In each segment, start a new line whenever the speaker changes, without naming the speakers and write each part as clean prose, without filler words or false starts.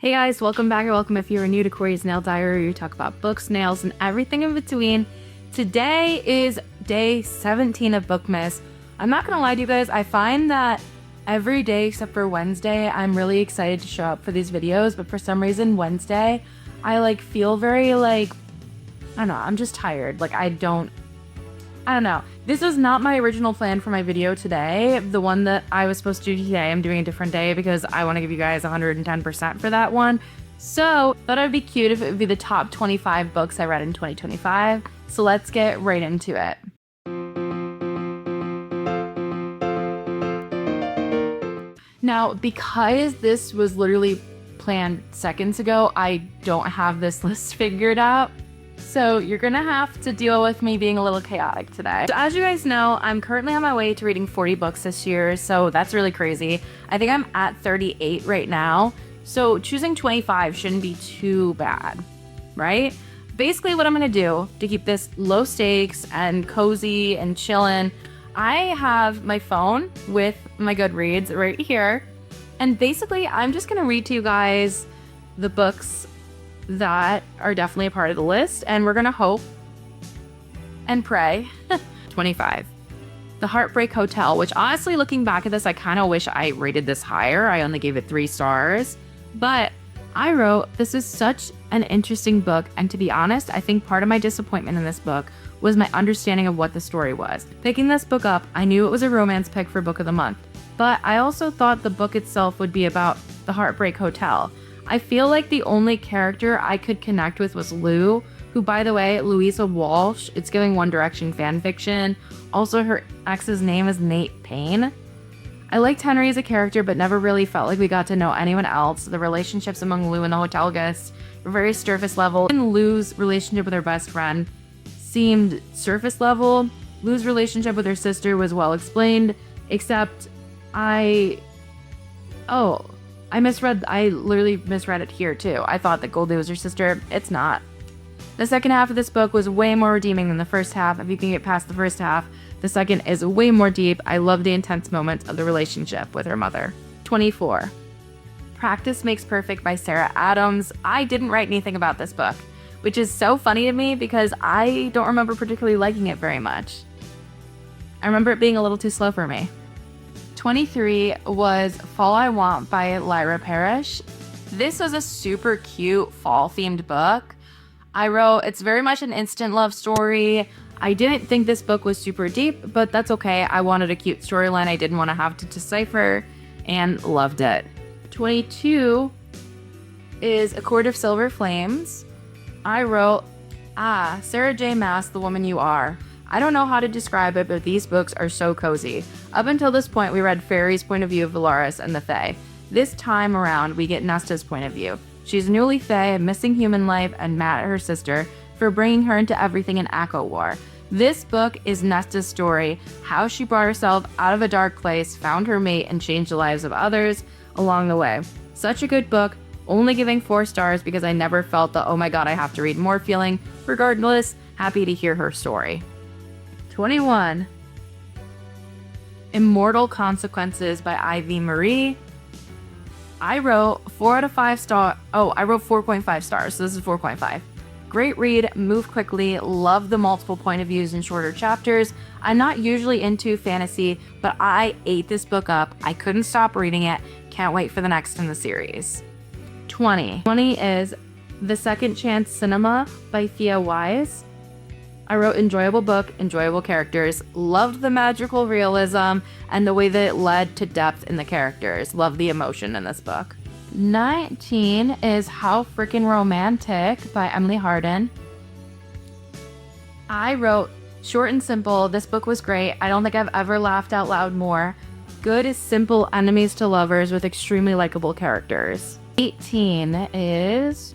Hey guys, welcome back or welcome if you are new to Corey's Nail Diary. We talk about books, nails, and everything in between. Today is day 17 of Bookmas. I'm not gonna lie to you guys, I find that every day except for Wednesday, I'm really excited to show up for these videos, but for some reason Wednesday, I feel very I don't know, I'm just tired. I don't know. This was not my original plan for my video today. The one that I was supposed to do today, I'm doing a different day because I want to give you guys 110% for that one. So, thought it would be cute if it would be the top 25 books I read in 2025. So let's get right into it. Now, because this was literally planned seconds ago, I don't have this list figured out. So you're gonna have to deal with me being a little chaotic today. So as you guys know, I'm currently on my way to reading 40 books this year, so that's really crazy. I think I'm at 38 right now, so choosing 25 shouldn't be too bad, right? Basically what I'm gonna do to keep this low stakes and cozy and chillin', I have my phone with my Goodreads right here, and basically I'm just gonna read to you guys the books that are definitely a part of the list, and we're gonna hope and pray. 25. The Heartbreak Hotel, which honestly, looking back at this, I kind of wish I rated this higher. I only gave it 3 stars, but I wrote, this is such an interesting book, and to be honest, I think part of my disappointment in this book was my understanding of what the story was. Picking this book up, I knew it was a romance pick for Book of the Month, but I also thought the book itself would be about the Heartbreak Hotel. I feel like the only character I could connect with was Lou, who, by the way, Louisa Walsh, it's giving One Direction fan fiction. Also, her ex's name is Nate Payne. I liked Henry as a character, but never really felt like we got to know anyone else. The relationships among Lou and the hotel guests were very surface level, and Lou's relationship with her best friend seemed surface level. Lou's relationship with her sister was well explained, except I literally misread it here too. I thought that Goldie was her sister. It's not. The second half of this book was way more redeeming than the first half. If you can get past the first half, the second is way more deep. I love the intense moments of the relationship with her mother. 24. Practice Makes Perfect by Sarah Adams. I didn't write anything about this book, which is so funny to me because I don't remember particularly liking it very much. I remember it being a little too slow for me. 23 was Fall I Want by Lyra Parrish. This was a super cute fall-themed book. I wrote, it's very much an instant love story. I didn't think this book was super deep, but that's okay. I wanted a cute storyline I didn't want to have to decipher, and loved it. 22 is A Court of Silver Flames. I wrote, Sarah J. Maas, The Woman You Are. I don't know how to describe it, but these books are so cozy. Up until this point, we read Fairy's point of view of Valaris and the Fae. This time around, we get Nesta's point of view. She's newly Fae, missing human life, and mad at her sister for bringing her into everything in Echo War. This book is Nesta's story, how she brought herself out of a dark place, found her mate, and changed the lives of others along the way. Such a good book, only giving 4 stars because I never felt the oh my god I have to read more feeling. Regardless, happy to hear her story. 21. Immortal Consequences by Ivy Marie. I wrote 4 out of 5 stars. I wrote 4.5 stars, so this is 4.5. Great read, move quickly, love the multiple point of views in shorter chapters. I'm not usually into fantasy, but I ate this book up. I couldn't stop reading it. Can't wait for the next in the series. 20 is The Second Chance Cinema by Thea Wise. I wrote enjoyable book, enjoyable characters, loved the magical realism and the way that it led to depth in the characters. Love the emotion in this book. 19 is How Frickin' Romantic by Emily Hardin. I wrote short and simple. This book was great. I don't think I've ever laughed out loud more. Good, simple enemies to lovers with extremely likable characters. 18 is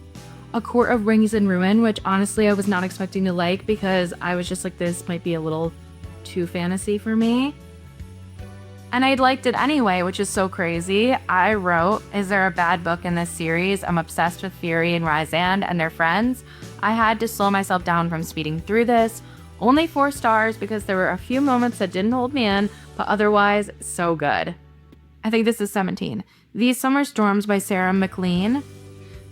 A Court of Rings and Ruin, which honestly I was not expecting to like because I was just like, this might be a little too fantasy for me. And I liked it anyway, which is so crazy. I wrote, is there a bad book in this series? I'm obsessed with Fury and Rysand and their friends. I had to slow myself down from speeding through this. Only 4 stars because there were a few moments that didn't hold me in, but otherwise, so good. I think this is 17. These Summer Storms by Sarah McLean.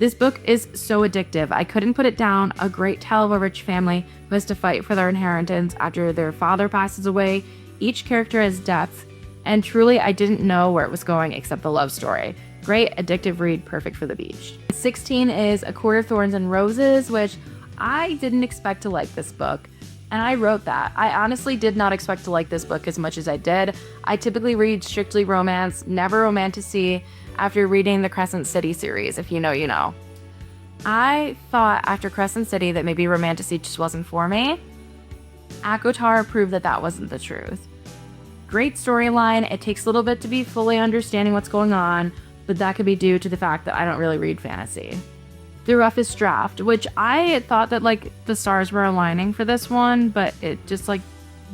This book is so addictive. I couldn't put it down. A great tale of a rich family who has to fight for their inheritance after their father passes away. Each character has depth, and truly I didn't know where it was going except the love story. Great addictive read, perfect for the beach. 16 is A Court of Thorns and Roses, which I didn't expect to like this book. And I wrote that. I honestly did not expect to like this book as much as I did. I typically read strictly romance, never romantasy, after reading the Crescent City series. If you know, you know. I thought after Crescent City that maybe romantasy just wasn't for me. ACOTAR proved that that wasn't the truth. Great storyline. It takes a little bit to be fully understanding what's going on, but that could be due to the fact that I don't really read fantasy. The Roughest Draft, which I thought that like the stars were aligning for this one, but it just like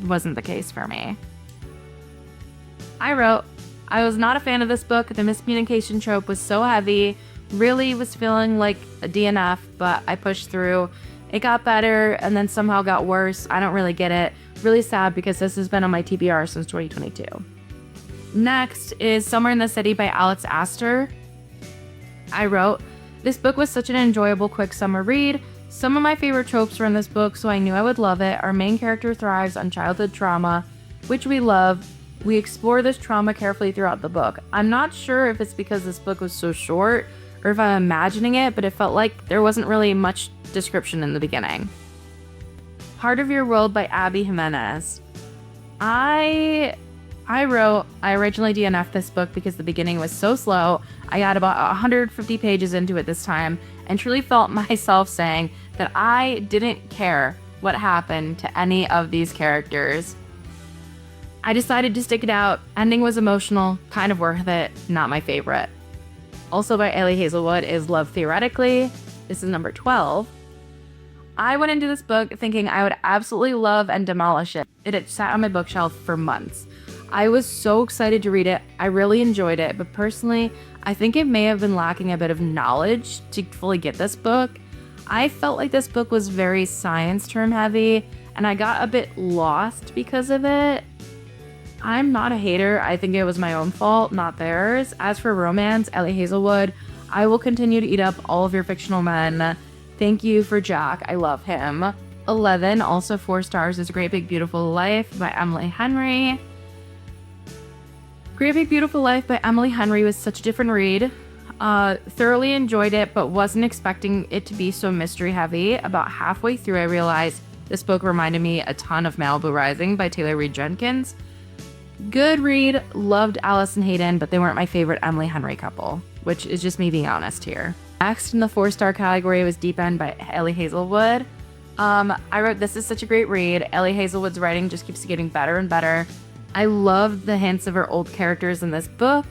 wasn't the case for me. I wrote, I was not a fan of this book. The miscommunication trope was so heavy, really was feeling like a DNF, but I pushed through. It got better and then somehow got worse. I don't really get it. Really sad because this has been on my TBR since 2022. Next is Somewhere in the City by Alex Astor. I wrote, this book was such an enjoyable, quick summer read. Some of my favorite tropes were in this book, so I knew I would love it. Our main character thrives on childhood trauma, which we love. We explore this trauma carefully throughout the book. I'm not sure if it's because this book was so short or if I'm imagining it, but it felt like there wasn't really much description in the beginning. Heart of Your World by Abby Jimenez. I originally DNF'd this book because the beginning was so slow. I got about 150 pages into it this time and truly felt myself saying that I didn't care what happened to any of these characters. I decided to stick it out. Ending was emotional, kind of worth it, not my favorite. Also by Ellie Hazelwood is Love Theoretically. This is number 12. I went into this book thinking I would absolutely love and demolish it. It had sat on my bookshelf for months. I was so excited to read it. I really enjoyed it, but personally, I think it may have been lacking a bit of knowledge to fully get this book. I felt like this book was very science term heavy, and I got a bit lost because of it. I'm not a hater. I think it was my own fault, not theirs. As for romance, Ellie Hazelwood, I will continue to eat up all of your fictional men. Thank you for Jack. I love him. 11, also 4 stars, is Great Big Beautiful Life by Emily Henry. Great Big Beautiful Life by Emily Henry was such a different read. Thoroughly enjoyed it, but wasn't expecting it to be so mystery heavy. About halfway through, I realized this book reminded me a ton of Malibu Rising by Taylor Reed Jenkins. Good read, loved Alice and Hayden, but they weren't my favorite Emily Henry couple, which is just me being honest here. Next in the 4-star category was Deep End by Ellie Hazelwood. I wrote, this is such a great read. Ellie Hazelwood's writing just keeps getting better and better. I loved the hints of her old characters in this book,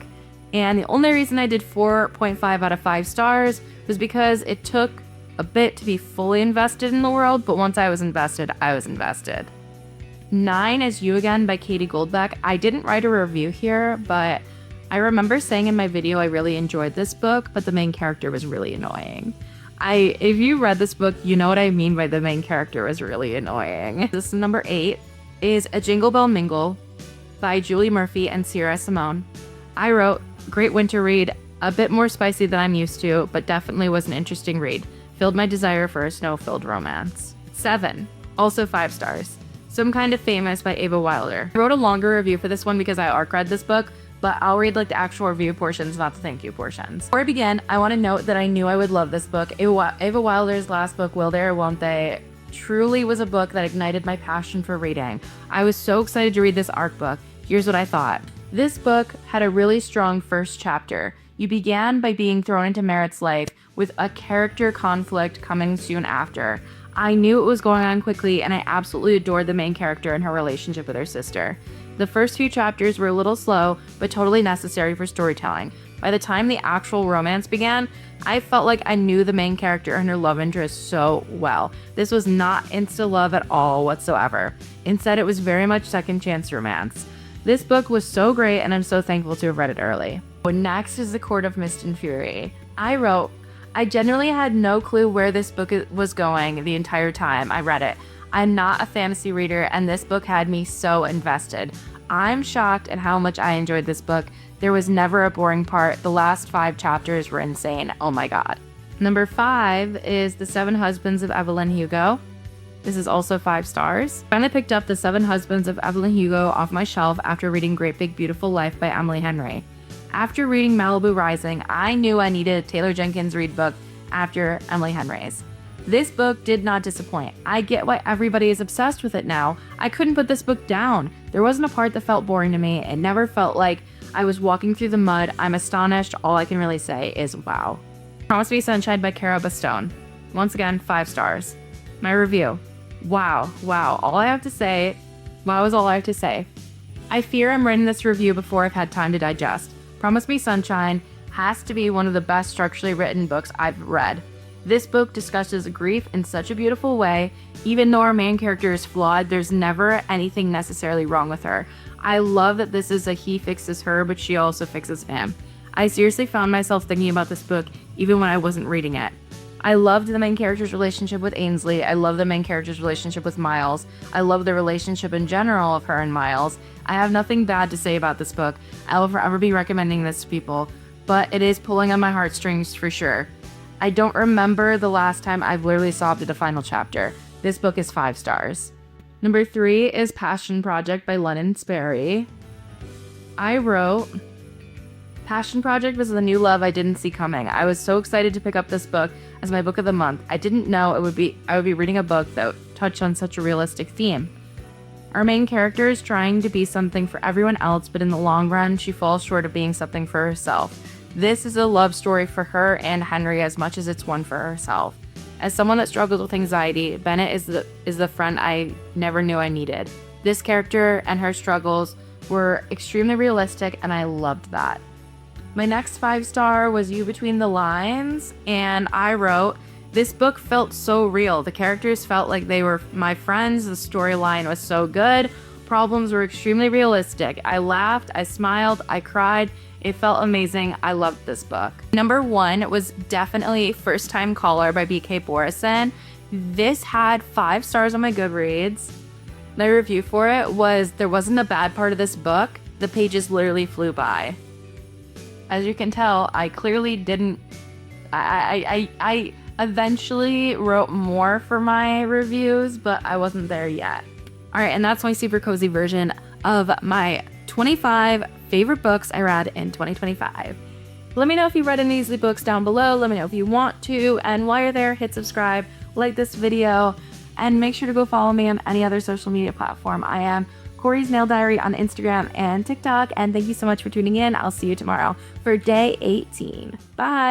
and the only reason I did 4.5 out of 5 stars was because it took a bit to be fully invested in the world, but once I was invested, I was invested. 9 is You Again by Katie Goldbeck. I didn't write a review here, but I remember saying in my video I really enjoyed this book, but the main character was really annoying. If you read this book, you know what I mean by the main character was really annoying. This is number 8, is A Jingle Bell Mingle by Julie Murphy and Sierra Simone. I wrote, great winter read, a bit more spicy than I'm used to, but definitely was an interesting read. Filled my desire for a snow-filled romance. 7, also 5 stars. Some Kind of Famous by Ava Wilder. I wrote a longer review for this one because I arc read this book, but I'll read like the actual review portions, not the thank you portions. Before I begin, I want to note that I knew I would love this book. Ava Wilder's last book, Will They or Won't They, truly was a book that ignited my passion for reading. I was so excited to read this ARC book. Here's what I thought. This book had a really strong first chapter. You began by being thrown into Merritt's life with a character conflict coming soon after. I knew it was going on quickly, and I absolutely adored the main character and her relationship with her sister. The first few chapters were a little slow, but totally necessary for storytelling. By the time the actual romance began, I felt like I knew the main character and her love interest so well. This was not insta-love at all whatsoever. Instead, it was very much second chance romance. This book was so great, and I'm so thankful to have read it early. Next is The Court of Mist and Fury. I wrote, I genuinely had no clue where this book was going the entire time I read it. I'm not a fantasy reader, and this book had me so invested. I'm shocked at how much I enjoyed this book. There was never a boring part. The last 5 chapters were insane. Oh my god. Number 5 is The Seven Husbands of Evelyn Hugo. This is also 5 stars. Finally picked up The Seven Husbands of Evelyn Hugo off my shelf after reading Great Big Beautiful Life by Emily Henry. After reading Malibu Rising, I knew I needed a Taylor Jenkins Reid book after Emily Henry's. This book did not disappoint. I get why everybody is obsessed with it now. I couldn't put this book down. There wasn't a part that felt boring to me. It never felt like I was walking through the mud. I'm astonished. All I can really say is wow. Promise Me Sunshine by Cara Bastone. Once again, 5 stars. My review. Wow. All I have to say, wow is all I have to say. I fear I'm writing this review before I've had time to digest. Promise Me Sunshine has to be one of the best structurally written books I've read. This book discusses grief in such a beautiful way. Even though our main character is flawed, there's never anything necessarily wrong with her. I love that this is a he fixes her, but she also fixes him. I seriously found myself thinking about this book even when I wasn't reading it. I loved the main character's relationship with Ainsley. I love the main character's relationship with Miles. I love the relationship in general of her and Miles. I have nothing bad to say about this book. I will forever be recommending this to people, but it is pulling on my heartstrings for sure. I don't remember the last time I've literally sobbed at a final chapter. This book is 5 stars. Number 3 is Passion Project by Lennon Sperry. I wrote, Passion Project was the new love I didn't see coming. I was so excited to pick up this book as my book of the month. I didn't know I would be reading a book that touched on such a realistic theme. Our main character is trying to be something for everyone else, but in the long run, she falls short of being something for herself. This is a love story for her and Henry as much as it's one for herself. As someone that struggles with anxiety, Bennett is the friend I never knew I needed. This character and her struggles were extremely realistic, and I loved that. My next 5-star was You Between the Lines, and I wrote, this book felt so real. The characters felt like they were my friends. The storyline was so good. Problems were extremely realistic. I laughed, I smiled, I cried. It felt amazing. I loved this book. Number 1 was definitely First Time Caller by B.K. Borison. This had 5 stars on my Goodreads. My review for it was, there wasn't a bad part of this book. The pages literally flew by. As you can tell, I clearly didn't... I eventually wrote more for my reviews, but I wasn't there yet. All right, and that's my super cozy version of my 25 favorite books I read in 2025. Let me know if you read any of these books down below. Let me know if you want to. And while you're there, hit subscribe, like this video, and make sure to go follow me on any other social media platform. I am Corey's Nail Diary on Instagram and TikTok. And thank you so much for tuning in. I'll see you tomorrow for day 18. Bye.